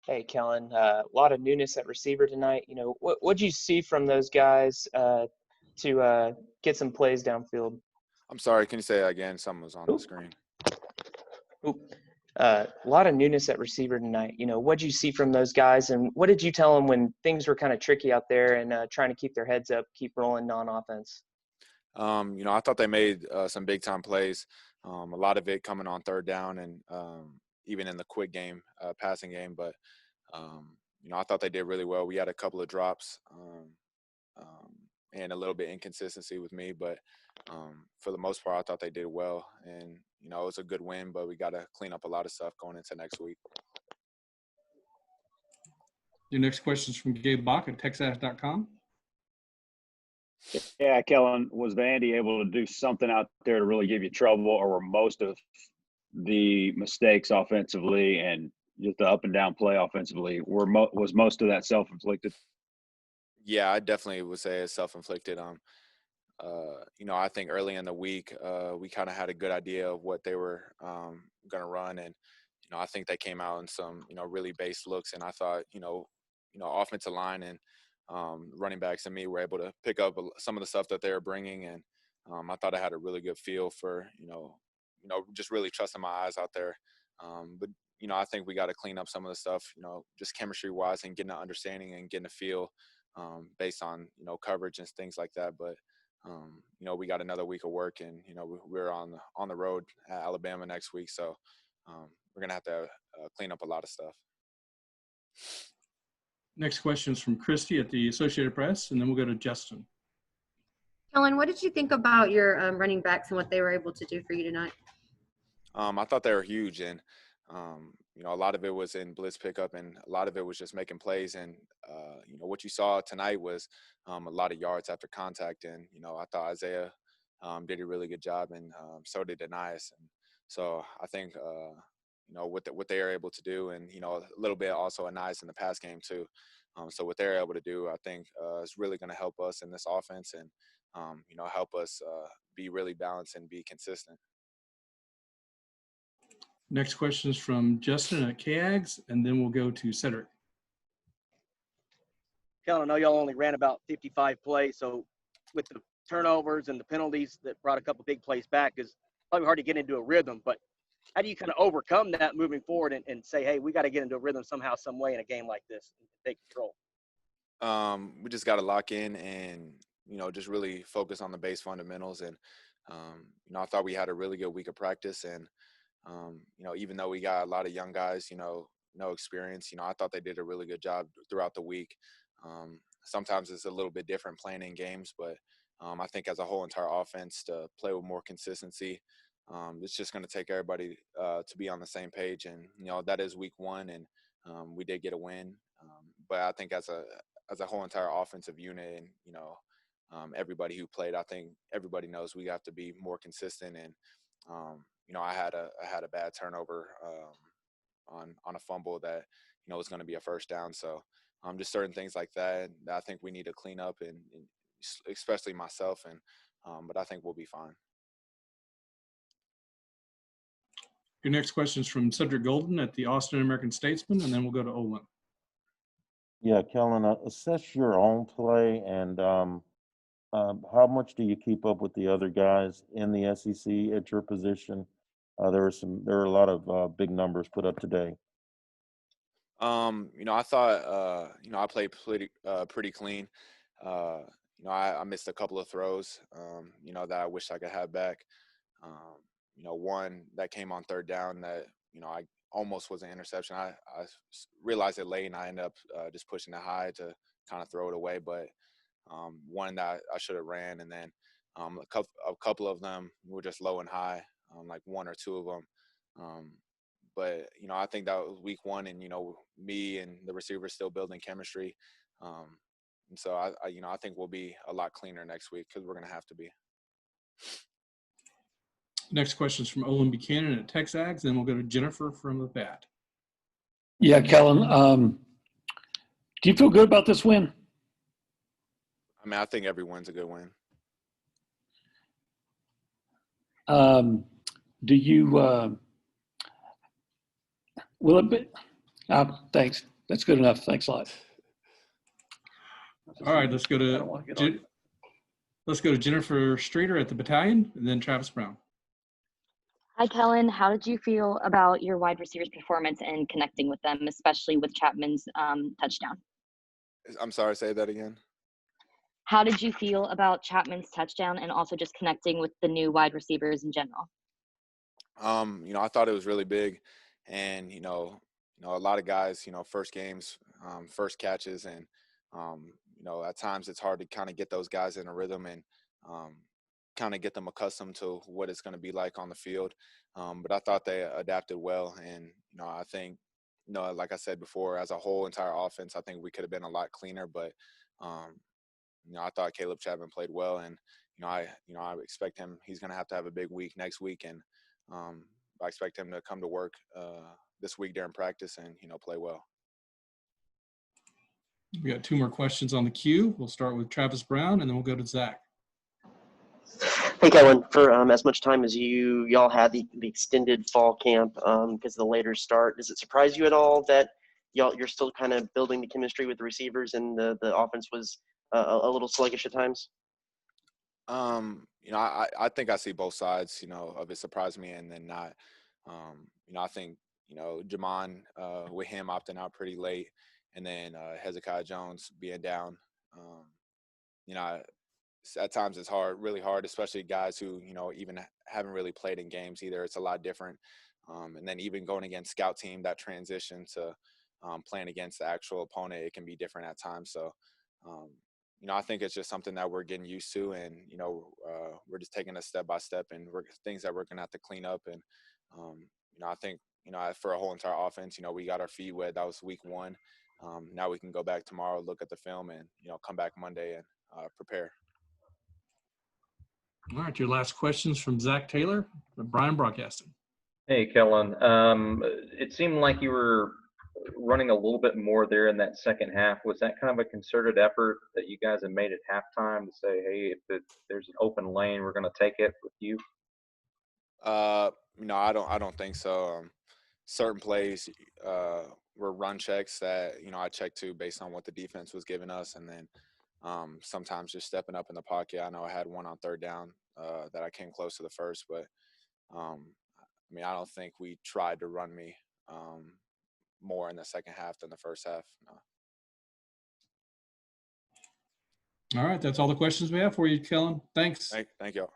Hey, Kellen. A lot of newness at receiver tonight. What'd you see from those guys to get some plays downfield? I'm sorry, can you say that again? Something was on the screen. Oop. A lot of newness at receiver tonight. What'd you see from those guys, and what did you tell them when things were kind of tricky out there and trying to keep their heads up, keep rolling on offense? I thought they made some big time plays. A lot of it coming on third down and even in the quick game, passing game. But I thought they did really well. We had a couple of drops and a little bit inconsistency with me, but for the most part, I thought they did well. And it was a good win, but we got to clean up a lot of stuff going into next week. Your next question is from Gabe Bach at Texas.com. Yeah, Kellen, was Vandy able to do something out there to really give you trouble, or were most of the mistakes offensively and just the up and down play offensively was most of that self-inflicted? Yeah, I definitely would say it's self-inflicted. I think early in the week we kind of had a good idea of what they were going to run, and I think they came out in some really base looks, and I thought offensive line and running backs and me were able to pick up some of the stuff that they were bringing, and I thought I had a really good feel for just really trusting my eyes out there. But I think we got to clean up some of the stuff, just chemistry wise, and getting an understanding and getting a feel based on coverage and things like that. But we got another week of work, and we're on the road at Alabama next week, so we're gonna have to clean up a lot of stuff. Next question is from Christy at the Associated Press, and then we'll go to Justin. Kellen, what did you think about your running backs and what they were able to do for you tonight? I thought they were huge, and a lot of it was in blitz pickup, and a lot of it was just making plays. And what you saw tonight was a lot of yards after contact, and I thought Isaiah did a really good job, and so did Denias. And so I think what they are able to do, and a little bit also Anais in the pass game too. So what they're able to do, I think, is really going to help us in this offense, and help us be really balanced and be consistent. Next question is from Justin at KAGS, and then we'll go to Cedric. Kellen, I know y'all only ran about 55 plays, so with the turnovers and the penalties that brought a couple big plays back, it's probably hard to get into a rhythm. But how do you kind of overcome that moving forward and say, hey, we got to get into a rhythm somehow, some way in a game like this and take control? We just got to lock in and, just really focus on the base fundamentals. And, I thought we had a really good week of practice. And, even though we got a lot of young guys, no experience, I thought they did a really good job throughout the week. Sometimes it's a little bit different playing in games, but I think as a whole entire offense to play with more consistency, it's just going to take everybody to be on the same page. And, that is week one, and we did get a win. But I think as a whole entire offensive unit and, everybody who played, I think everybody knows we have to be more consistent. And, I had a bad turnover on a fumble that, was going to be a first down. So just certain things like that I think we need to clean up, and especially myself. And but I think we'll be fine. Your next question is from Cedric Golden at the Austin American Statesman, and then we'll go to Olin. Yeah, Kellen, assess your own play, and how much do you keep up with the other guys in the SEC at your position? There are a lot of big numbers put up today. I thought, I played pretty clean. I missed a couple of throws, that I wish I could have back. One that came on third down that, I almost was an interception. I realized it late, and I ended up just pushing it high to kind of throw it away. But one that I should have ran, and then a couple of them were just low and high, like one or two of them. But, I think that was week one, and, me and the receivers still building chemistry. And so I think we'll be a lot cleaner next week, because we're going to have to be. Next question is from Olin Buchanan at TexAgs, then we'll go to Jennifer from the Bat. Yeah, Kellen, do you feel good about this win? I mean, I think every win's a good win. Do you will it be thanks. That's good enough. Thanks a lot. All right, let's go I don't want to get on. to Jennifer Streeter at the battalion, and then Travis Brown. Hi, Kellen. How did you feel about your wide receivers' performance and connecting with them, especially with Chapman's touchdown? I'm sorry, say that again. How did you feel about Chapman's touchdown and also just connecting with the new wide receivers in general? I thought it was really big, and a lot of guys, first games, first catches, and at times it's hard to kind of get those guys in a rhythm and kind of get them accustomed to what it's going to be like on the field. But I thought they adapted well, and I think, like I said before, as a whole entire offense, I think we could have been a lot cleaner. But I thought Caleb Chapman played well, and I expect him. He's going to have a big week next week, and I expect him to come to work this week during practice and play well. We got 2 more questions on the queue. We'll start with Travis Brown, and then we'll go to Zach. Hey, Kellen, for as much time as y'all had the extended fall camp because of the later start, does it surprise you at all that you're still kind of building the chemistry with the receivers and the offense was a little sluggish at times? I think I see both sides, of it surprised me and then not. I think, Jamon with him opting out pretty late and then Hezekiah Jones being down, at times it's really hard, especially guys who, even haven't really played in games either. It's a lot different. And then even going against scout team, that transition to playing against the actual opponent, it can be different at times. So, I think it's just something that we're getting used to, and we're just taking it step by step, and things that we're gonna have to clean up. And I think for a whole entire offense, we got our feet wet. That was week 1. Now we can go back tomorrow, look at the film, and come back Monday and prepare. All right, your last questions from Zach Taylor, Brian Broadcasting. Hey, Kellen. It seemed like you were running a little bit more there in that second half. Was that kind of a concerted effort that you guys have made at halftime to say, hey, if there's an open lane, we're going to take it with you? I don't think so. Certain plays were run checks that, I checked too based on what the defense was giving us. And then sometimes just stepping up in the pocket. I know I had one on third down that I came close to the first, but I don't think we tried to run me more in the second half than the first half. No. All right, that's all the questions we have for you, Kellen. Thanks. Thank you.